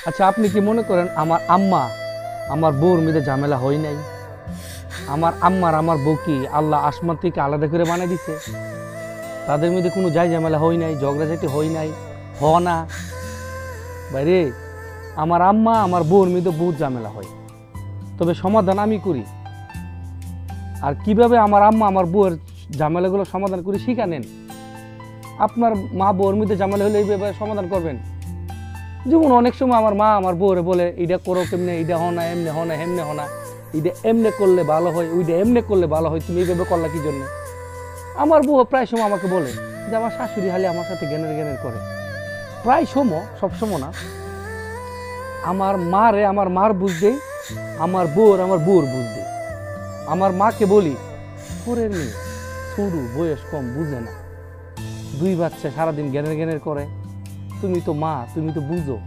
আচ্ছা, আপনি কি মনে করেন আমার আম্মা আমার বউর মধ্যে ঝামেলা হয় নাই? আমার আম্মার আমার বউ কি আল্লাহ আসমান থেকে আলাদা করে বানিয়ে দিছে? তাদের মধ্যে কোনো ঝামেলা হয় নাই, ঝগড়াঝাটি হয় নাই, না বাইরে। আমার আম্মা আমার বউর মধ্যে বহুত ঝামেলা হয়, তবে সমাধান আমি করি। আর কিভাবে আমার আম্মা আমার বউয়ের ঝামেলাগুলো সমাধান করি শিখা নেন। আপনার মা বউর মধ্যে ঝামেলা হলে এইভাবে সমাধান করবেন। যেমন অনেক সময় আমার মা আমার বউরে বলে, এইটা করো কেমনে, এইটা হনা এমনে হনা হেমনে হনা, এইটা এমনে করলে ভালো হয়, ওইটা এমনে করলে ভালো হয়, তুমি এইভাবে করলা কি জন্য? আমার বউ প্রায় সময় আমাকে বলে যে আমার শাশুড়ি হালে আমার সাথে জ্ঞানের জ্ঞানের করে। প্রায় সময়, সবসময় না। আমার মারে আমার মার বুঝতে, আমার বউর আমার বউর বুঝতে। আমার মাকে বলি, পরের মেয়ে ছোড়ু, বয়স কম, বুঝে না, দুই বাচ্চা সারাদিন জ্ঞানের জ্ঞানের করে। তুমি তো মা, তুমি তো বুঝো,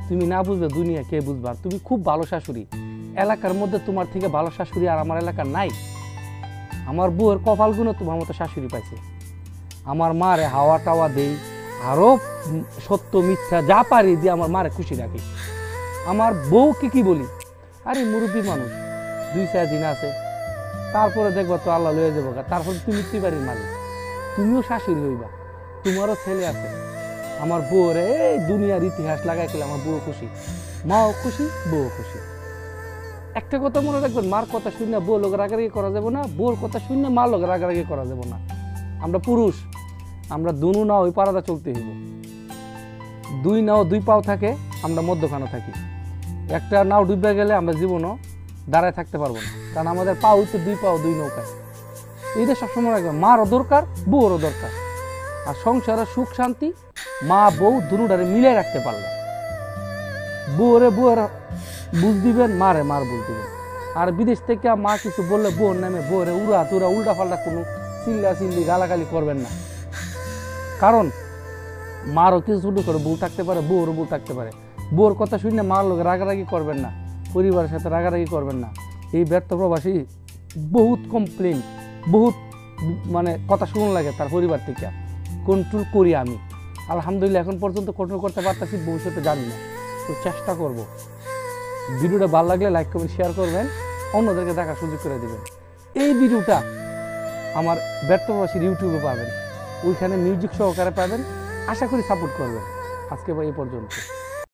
তুমি না বুঝবে দুনিয়া কে বুঝবার? তুমি খুব ভালো শাশুড়ি, এলাকার মধ্যে তোমার থেকে ভালো শাশুড়ি আর আমার এলাকার নাই। আমার বউয়ের কপালগুলো তোমার মতো শাশুড়ি পাইছে। আমার মারে হাওয়া টাওয়া দেই, আরো সত্য মিথ্যা যা পারি দিয়ে আমার মারে খুশি রাখি। আমার বউকে কি বলি, আরে মুরব্বী মানুষ, 2-4 দিন আছে, তারপরে দেখবো তো আল্লাহ লয়ে যাবো। তারপর তুমি বাড়ির মালিক, তুমিও শাশুড়ি হইবা, তোমারও ছেলে আছে। আমার বউরে এই দুনিয়ার ইতিহাস লাগাই খেলে আমার বউ খুশি, মাও খুশি, বউ খুশি। একটা কথা মনে রাখবেন, মার কথা শুনে বউ লোক রাগারাগি করা যাবে না, বউর কথা শুনে মার লোক রাগারাগি করা যাবে না। আমরা পুরুষ, আমরা দুনু নাও ওই পাড়াটা চলতে হইব। দুই নাও দুই পাও থাকে, আমরা মধ্যখানে থাকি। একটা নাও ডুবে গেলে আমরা জীবনও দাঁড়ায় থাকতে পারবো না, কারণ আমাদের পা হচ্ছে দুই পাও দুই নৌকায়। এইটা সবসময় রাখবেন, মারও দরকার, বউরও দরকার। আর সংসারের সুখ শান্তি মা বউ দুটারে মিলে রাখতে পারলে, বউরে বউয়ের বুঝ দিবেন, মারে মার বুঝ দিবেন। আর বিদেশ থেকে মা কিছু বললে বউর নামে বউরে উড়া তুরা উল্টা পাল্টা কোনো চিল্লা চিল্লি গালাগালি করবেন না। কারণ মারও কিছু ছোট করে বউ থাকতে পারে, বউরও বউ থাকতে পারে। বউর কথা শুনে মার লোক রাগারাগি করবেন না, পরিবারের সাথে রাগারাগি করবেন না। এই ব্যর্থ প্রবাসী বহুত কমপ্লেন, বহুত মানে কথা শুনুন লাগে তার পরিবার থেকে। কন্ট্রোল করি আমি, আলহামদুলিল্লাহ এখন পর্যন্ত কন্ট্রোল করতে পারতেছি, ভবিষ্যতে জানি না, তো চেষ্টা করব। ভিডিওটা ভালো লাগলে লাইক কমেন্ট শেয়ার করবেন, অন্যদেরকে দেখার সুযোগ করে দেবেন। এই ভিডিওটা আমার ব্যর্থ প্রবাসীর ইউটিউবে পাবেন, ওইখানে মিউজিক সহকারে পাবেন। আশা করি সাপোর্ট করবেন। আজকে এই পর্যন্ত।